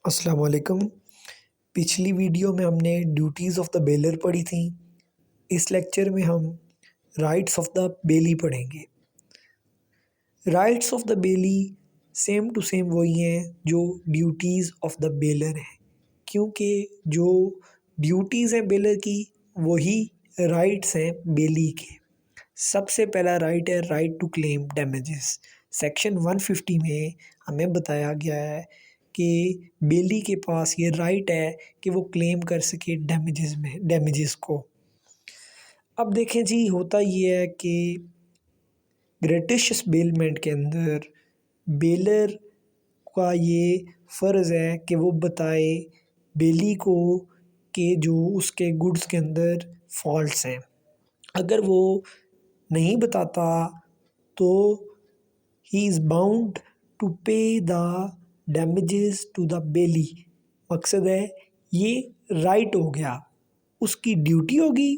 अस्सलाम वालेकुम। पिछली वीडियो में हमने ड्यूटीज़ ऑफ द बेलर पढ़ी थी। इस लेक्चर में हम राइट्स ऑफ द बेली पढ़ेंगे। Rights of the bailee same to same वही हैं जो ड्यूटीज़ ऑफ द बेलर हैं, क्योंकि जो ड्यूटीज़ हैं बेलर की वही राइट्स हैं बेली के। सबसे पहला राइट है right to claim damages. Section 150 में हमें बताया गया है कि बेली के पास ये राइट है कि वो क्लेम कर सके डैमेजेस को। अब देखें जी, होता ये है कि ग्रेटिशियस बेलमेंट के अंदर बेलर का ये फ़र्ज़ है कि वो बताए बेली को कि जो उसके गुड्स के अंदर फॉल्ट्स हैं। अगर वो नहीं बताता तो he is bound to pay the damages to the bailee. मकसद है ये राइट हो गया, उसकी ड्यूटी होगी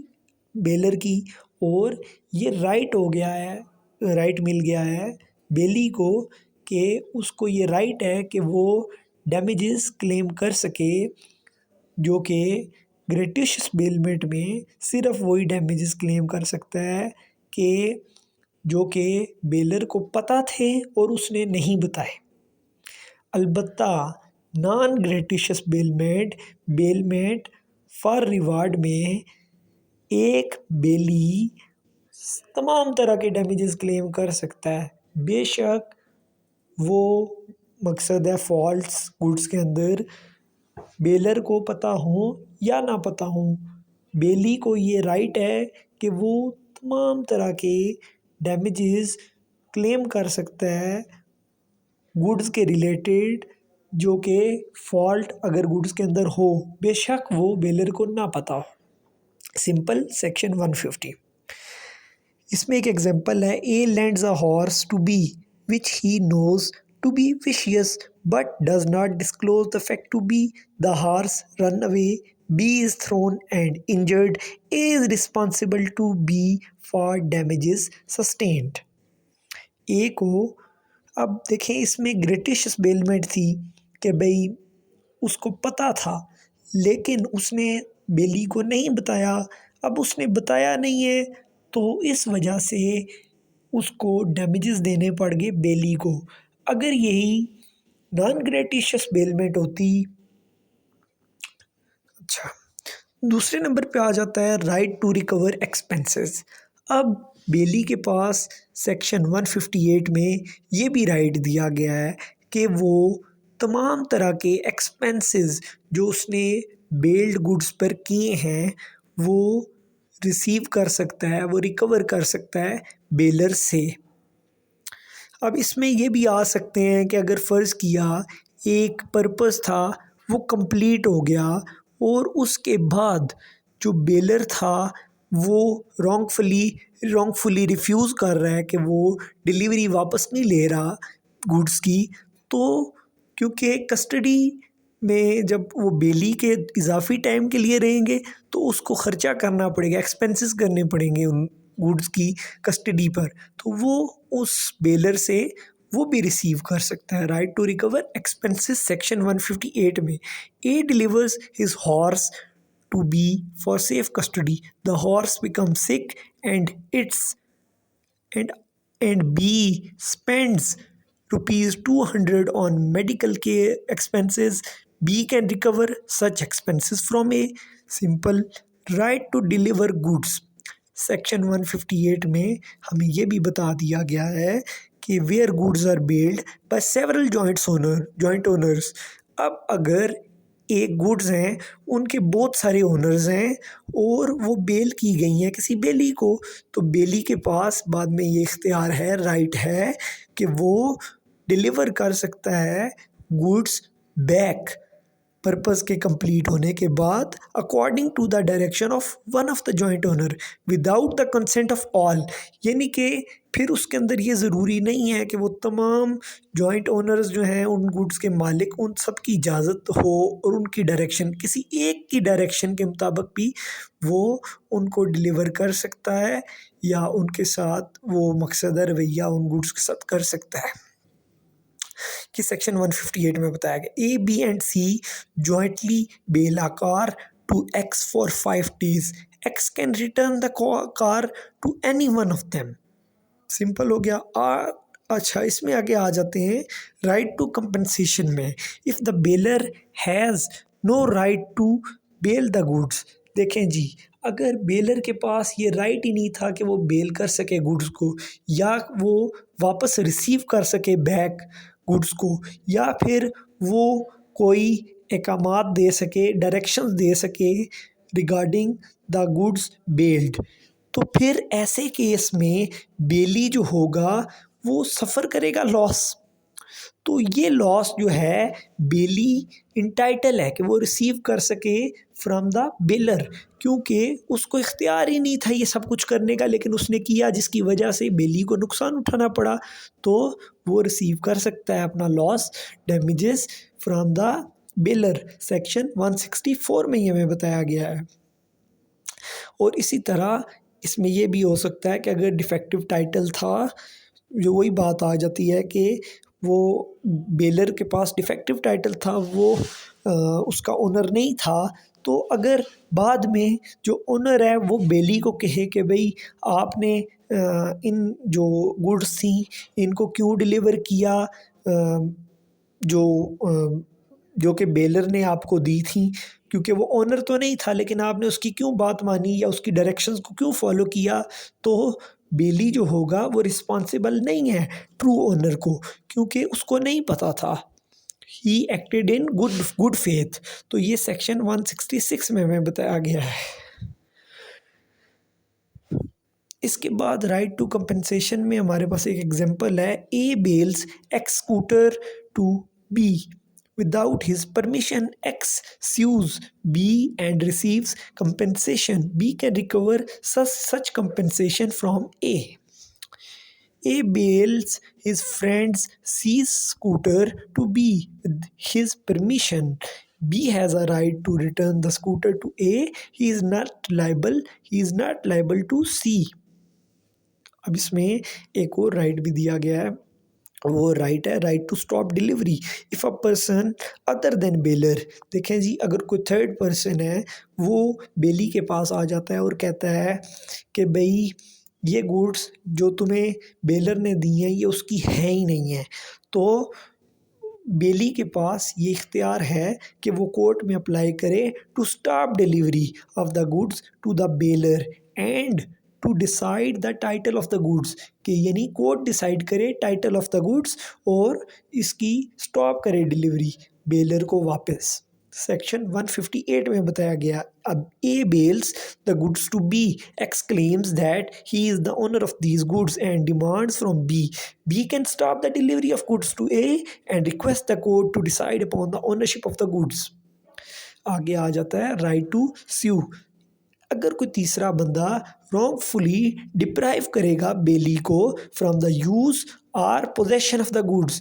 बेलर की, और ये राइट हो गया है, राइट मिल गया है बेली को कि उसको ये राइट है कि वो डैमेजेस क्लेम कर सके, जो कि ग्रेटिशियस बेलमेंट में सिर्फ वही डैमेजेस क्लेम कर सकता है कि जो कि बेलर को पता थे और उसने नहीं बताए। अलबत्ता non gratuitous bailment for reward में एक बेली तमाम तरह के डैमेजेस क्लेम कर सकता है, बेशक वो मकसद है फॉल्ट्स गुड्स के अंदर बेलर को पता हो या ना पता हो। बेली को ये राइट है कि वो तमाम तरह के डैमेजेस क्लेम कर सकता है गुड्स के रिलेटेड, जो कि फॉल्ट अगर गुड्स के अंदर हो, बेशक वो बेलर को ना पता हो। Simple section 150। इसमें एक एग्जांपल है, A lends a horse to B which he knows to be vicious but does not disclose the fact to B. The horse run away, B is thrown and injured, A is responsible to B for damages sustained. A को, अब देखें इसमें gratuitous bailment थी कि भाई उसको पता था लेकिन उसने बेली को नहीं बताया। अब उसने बताया नहीं है तो इस वजह से उसको डैमेजेस देने पड़ गए बेली को। अगर यही नॉन ग्रेटिशियस बेलमेंट होती। अच्छा, दूसरे नंबर पे आ जाता है राइट टू रिकवर एक्सपेंसेस। अब बेली के पास सेक्शन 158 में ये भी राइट दिया गया है कि वो तमाम तरह के एक्सपेंसेस जो उसने बेल्ड गुड्स पर किए हैं वो रिसीव कर सकता है, वो रिकवर कर सकता है बेलर से। अब इसमें ये भी आ सकते हैं कि अगर फ़र्ज़ किया एक पर्पस था वो कंप्लीट हो गया और उसके बाद जो बेलर था वो रॉन्गफुली रिफ्यूज़ कर रहा है कि वो डिलीवरी वापस नहीं ले रहा गुड्स की, तो क्योंकि कस्टडी में जब वो बेली के इजाफी टाइम के लिए रहेंगे तो उसको ख़र्चा करना पड़ेगा, एक्सपेंसेस करने पड़ेंगे उन गुड्स की कस्टडी पर, तो वो उस बेलर से वो भी रिसीव कर सकता है right to recover expenses. Section 158 में A delivers his horse to B for safe custody, the horse become sick and its and B spends rupees 200 on medical care expenses, B can recover such expenses from A. Simple right to deliver goods। Section 158 में हमें ये भी बता दिया गया है कि where goods are bailed by several joint owners. अब अगर एक गुड्स हैं उनके बहुत सारे ओनर्स हैं और वो बेल की गई हैं किसी बेली को, तो बेली के पास बाद में ये इख्तियार है, राइट है कि वो डिलीवर कर सकता है गुड्स बैक पर्पस के कंप्लीट होने के बाद according to the direction of one of the joint owner without the consent of all. यानी कि फिर उसके अंदर ये ज़रूरी नहीं है कि वो तमाम जॉइंट ओनर्स जो हैं उन गुड्स के मालिक उन सब की इजाज़त हो और उनकी डायरेक्शन, किसी एक की डायरेक्शन के मुताबिक भी वो उनको डिलीवर कर सकता है या उनके साथ वो मकसद रवैया उन गुड्स के साथ कर सकता है। कि सेक्शन 158 में बताया गया A B and C jointly bail a car to X for 5 days, X can return the car to any one of them. Simple हो गया। अच्छा, इसमें आगे आ जाते हैं राइट टू कंपनसेशन में। If the bailor has no right to bail the goods. देखें जी, अगर बेलर के पास ये राइट ही नहीं था कि वो बेल कर सके गुड्स को, या वो वापस रिसीव कर सके बैक गुड्स को, या फिर वो कोई अहकामात दे सके, डायरेक्शंस दे सके रिगार्डिंग द गुड्स बेल्ड, तो फिर ऐसे केस में बेली जो होगा वो सफ़र करेगा लॉस। तो ये लॉस जो है बेली इंटाइटल है कि वो रिसीव कर सके फ्रॉम द बेलर, क्योंकि उसको इख्तियार ही नहीं था ये सब कुछ करने का, लेकिन उसने किया जिसकी वजह से बेली को नुकसान उठाना पड़ा। तो वो रिसीव कर सकता है अपना loss, damages from the baler. Section 164 में ये हमें बताया गया है। और इसी तरह इसमें यह भी हो सकता है कि अगर डिफेक्टिव टाइटल था, जो वही बात आ जाती है कि वो बेलर के पास डिफेक्टिव टाइटल था, वो उसका ओनर नहीं था, तो अगर बाद में जो ओनर है वो बेली को कहे कि भाई आपने इन जो गुड्स थी इनको क्यों डिलीवर किया, जो कि बेलर ने आपको दी थी, क्योंकि वो ओनर तो नहीं था लेकिन आपने उसकी क्यों बात मानी या उसकी डायरेक्शंस को क्यों फॉलो किया, तो बेली जो होगा वो रिस्पॉन्सिबल नहीं है ट्रू ओनर को, क्योंकि उसको नहीं पता था। He acted in good faith. तो ये सेक्शन 166 में हमें बताया गया है। इसके बाद राइट टू कंपनसेशन में हमारे पास एक एग्जांपल है, A bails X scooter to B without his permission, X sues B and receives compensation. B can recover such compensation from A. A bails his friend's C's scooter to B with his permission. B has a right to return the scooter to A. He is not liable to C. अब इसमें एक और right भी दिया गया है, वो right है right to stop delivery if a person other than bailor. देखें जी, अगर कोई थर्ड पर्सन है वो बेली के पास आ जाता है और कहता है कि भाई ये गुड्स जो तुम्हें बेलर ने दी हैं ये उसकी है ही नहीं है, तो बेली के पास ये इख्तियार है कि वो कोर्ट में अप्लाई करे to stop delivery of the goods to the bailor and to decide the title of the goods, कि यानी कोर्ट डिसाइड करे टाइटल ऑफ द गुड्स और इसकी स्टॉप करे डिलीवरी बेलर को वापस। सेक्शन 158 में बताया गया, अब A bails the goods to B, X claims that he is the owner of these goods and demands from B, B can stop the delivery of goods to A and request the court to decide upon the ownership of the goods. आगे आ जाता है right to स्यू। अगर कोई तीसरा बंदा wrongfully deprive करेगा bailee को from the use or possession of the goods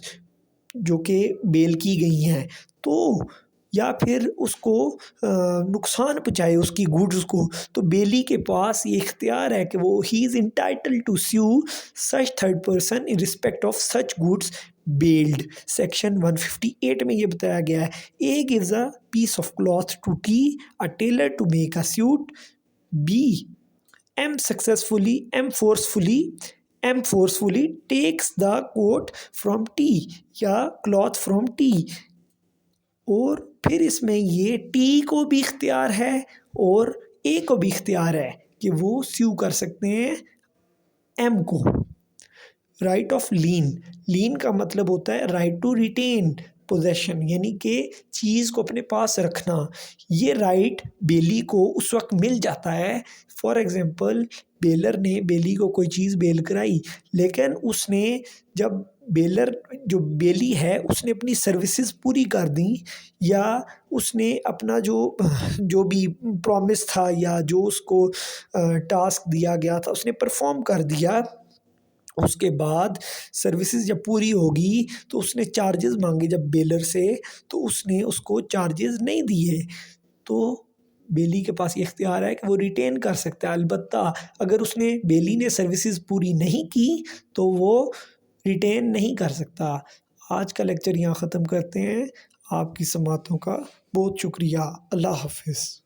जो कि बेल की गई हैं, तो या फिर उसको नुकसान पहुँचाए उसकी गुड्स को, तो बेली के पास ये इख्तियार है कि वो he is entitled to sue such third person in respect of such goods bailed. Section 158 में ये बताया गया है, A gives a piece of cloth to T a tailor to make a suit, B M forcefully takes the coat from T या cloth from T। और फिर इसमें ये T को भी इख्तियार है और A को भी इख्तियार है कि वो स्यू कर सकते हैं M को। राइट ऑफ लीन का मतलब होता है राइट टू रिटेन पोजेशन, यानी कि चीज़ को अपने पास रखना। ये राइट बेली को उस वक्त मिल जाता है, फॉर एग्ज़ाम्पल बेलर ने बेली को कोई चीज़ बेल कराई, लेकिन उसने जब जो बेली है उसने अपनी सर्विसेज पूरी कर दी, या उसने अपना जो भी प्रॉमिस था या जो उसको टास्क दिया गया था उसने परफॉर्म कर दिया, उसके बाद सर्विसेज जब पूरी होगी तो उसने चार्जेस मांगे जब बेलर से, तो उसने उसको चार्जेस नहीं दिए, तो बेली के पास ये इख्तियार है कि वो रिटेन कर सकता है। अलबत्ता अगर बेली ने सर्विसेज पूरी नहीं की तो वो रिटेन नहीं कर सकता। आज का लेक्चर यहाँ ख़त्म करते हैं। आपकी समातों का बहुत शुक्रिया। अल्लाह हाफ़िज़।